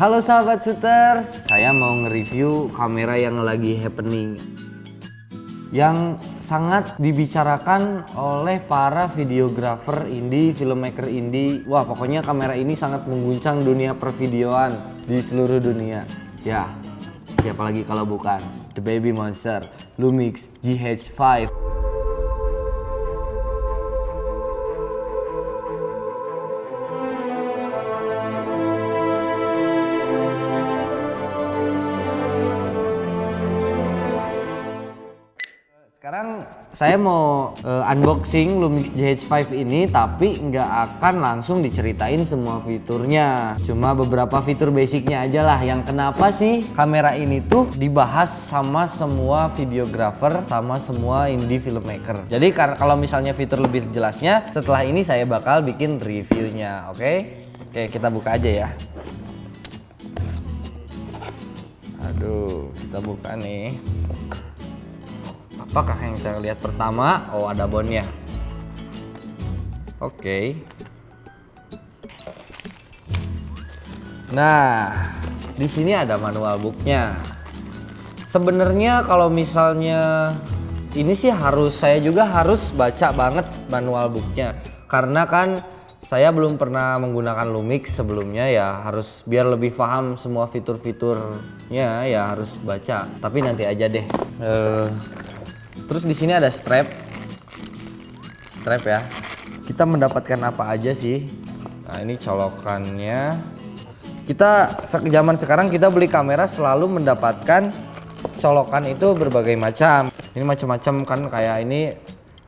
Halo sahabat shooters, saya mau nge-review kamera yang lagi happening, yang sangat dibicarakan oleh para videografer indie, filmmaker indie. Wah, pokoknya kamera ini sangat mengguncang dunia pervideoan di seluruh dunia. Ya, siapa lagi kalau bukan The Baby Monster Lumix GH5. Sekarang saya mau unboxing Lumix GH5 ini, tapi nggak akan langsung diceritain semua fiturnya. Cuma beberapa fitur basicnya aja lah. Yang kenapa sih kamera ini tuh dibahas sama semua videographer, sama semua indie filmmaker. Jadi kalau misalnya fitur lebih jelasnya, setelah ini saya bakal bikin reviewnya. Oke, kita buka aja ya. Aduh, kita buka nih. Apakah yang kita lihat pertama? Oh, ada bonnya. Oke. Nah, di sini ada manual booknya. Sebenarnya kalau misalnya ini sih saya juga harus baca banget manual booknya, karena kan saya belum pernah menggunakan Lumix sebelumnya, ya harus biar lebih paham semua fitur-fiturnya ya harus baca. Tapi nanti aja deh. Terus di sini ada strap ya. Kita mendapatkan apa aja sih? Nah, ini colokannya. Kita zaman sekarang kita beli kamera selalu mendapatkan colokan itu berbagai macam. Ini macam-macam kan, kayak ini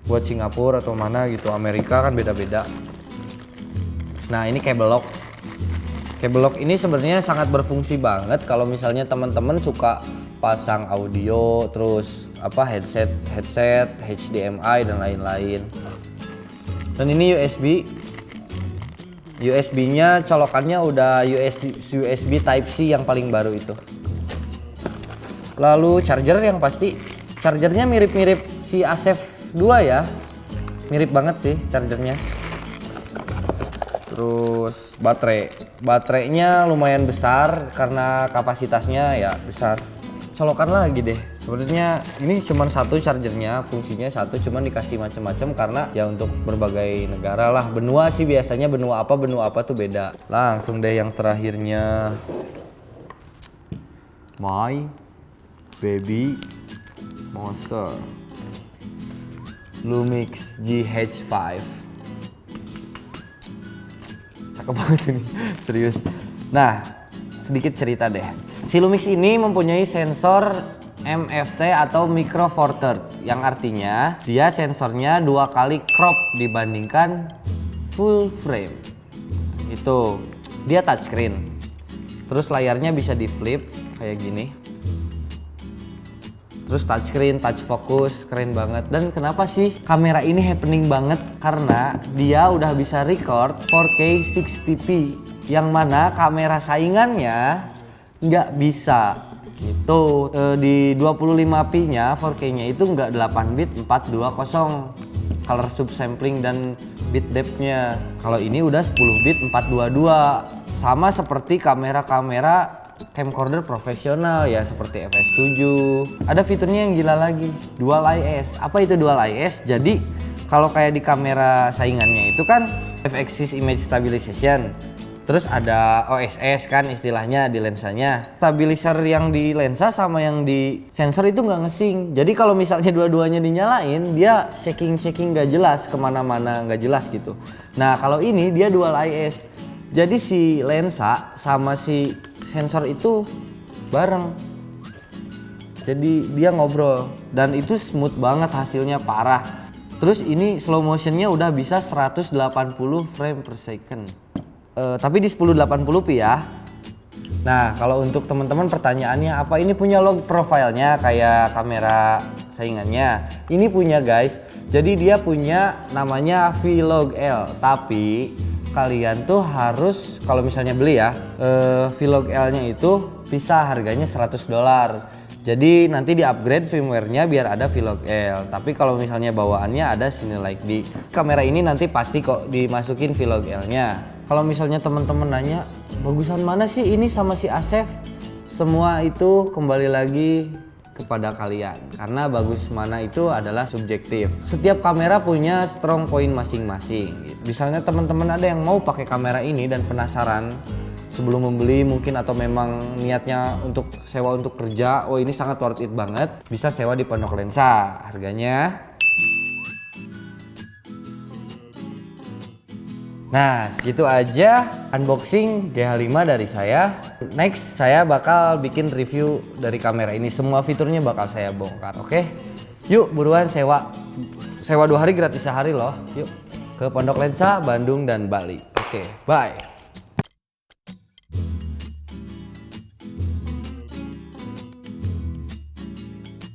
buat Singapura atau mana gitu, Amerika kan beda-beda. Nah, ini cable lock. Cable lock ini sebenarnya sangat berfungsi banget kalau misalnya teman-teman suka pasang audio, terus headset, HDMI dan lain-lain. Dan ini USB-nya colokannya udah USB Type C yang paling baru itu. Lalu charger, yang pasti chargernya mirip-mirip si Asef 2 ya, mirip banget sih chargernya. Terus baterainya lumayan besar karena kapasitasnya ya besar. Colokan lagi deh. Sebenarnya ini cuma satu chargernya, fungsinya satu, cuman dikasih macam-macam karena ya untuk berbagai negara lah. Benua sih biasanya benua apa tuh beda. Langsung deh yang terakhirnya, My Baby Monster Lumix GH5. Cakep banget ini, serius. Nah, sedikit cerita deh. Si Lumix ini mempunyai sensor MFT atau Micro Four Thirds, yang artinya dia sensornya 2 kali crop dibandingkan full frame. Itu dia touchscreen. Terus layarnya bisa di flip kayak gini. Terus touchscreen, touch focus, keren banget. Dan kenapa sih kamera ini happening banget? Karena dia udah bisa record 4K 60p, yang mana kamera saingannya nggak bisa gitu. Di 25p nya 4K nya itu nggak 8 bit 420 color subsampling dan bit depth nya. Kalau ini udah 10 bit 422, sama seperti kamera-kamera camcorder profesional ya, seperti FS7. Ada fiturnya yang gila lagi, Dual IS. Apa itu Dual IS? Jadi kalau kayak di kamera saingannya itu kan F-axis image stabilization, terus ada OSS kan istilahnya di lensanya. Stabilizer yang di lensa sama yang di sensor itu nggak ngesync. Jadi kalau misalnya dua-duanya dinyalain, dia shaking nggak jelas, kemana-mana nggak jelas gitu. Nah, kalau ini dia Dual IS. Jadi si lensa sama si sensor itu bareng. Jadi dia ngobrol dan itu smooth banget, hasilnya parah. Terus ini slow motionnya udah bisa 180 frame per second. Tapi di 1080p ya. Nah, kalau untuk teman-teman pertanyaannya, apa ini punya log profile-nya kayak kamera saingannya? Ini punya guys. Jadi dia punya namanya Vlog L. Tapi kalian tuh harus, kalau misalnya beli ya, Vlog L-nya itu bisa harganya $100. Jadi nanti di upgrade firmware-nya biar ada Vlog L. Tapi kalau misalnya bawaannya ada Cinelike D. Kamera ini nanti pasti kok dimasukin Vlog L-nya. Kalau misalnya teman-teman nanya, bagusan mana sih ini sama si Asef? Semua itu kembali lagi kepada kalian. Karena bagus mana itu adalah subjektif. Setiap kamera punya strong point masing-masing. Misalnya teman-teman ada yang mau pakai kamera ini dan penasaran sebelum membeli mungkin, atau memang niatnya untuk sewa untuk kerja, oh ini sangat worth it banget, bisa sewa di Pondok Lensa. Harganya, nah segitu aja unboxing GH5 dari saya. Next saya bakal bikin review dari kamera ini, semua fiturnya bakal saya bongkar. Oke, yuk buruan sewa 2 hari gratis sehari loh. Yuk ke Pondok Lensa, Bandung dan Bali. Oke, bye.